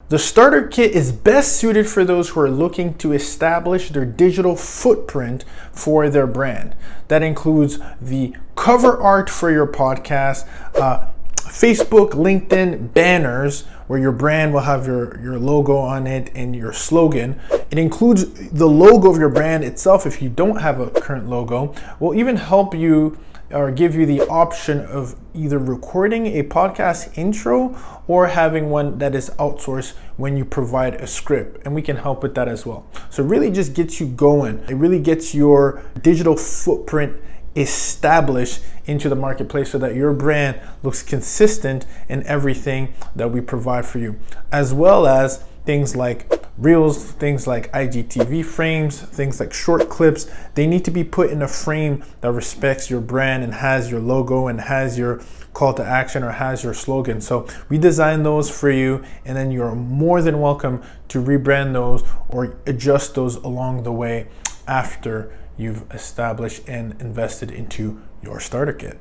The starter kit is best suited for those who are looking to establish their digital footprint for their brand. That includes the cover art for your podcast, Facebook, LinkedIn banners where your brand will have your logo on it and your slogan. It includes the logo of your brand itself if you don't have a current logo. We'll even help you or give you the option of either recording a podcast intro or having one that is outsourced when you provide a script, and we can help with that as well. So it really just gets you going. It really gets your digital footprint established into the marketplace so that your brand looks consistent in everything that we provide for you, as well as things like Reels, things like IGTV frames, things like short clips. They need to be put in a frame that respects your brand and has your logo and has your call to action or has your slogan. So we design those for you, and then you're more than welcome to rebrand those or adjust those along the way after you've established and invested into your starter kit.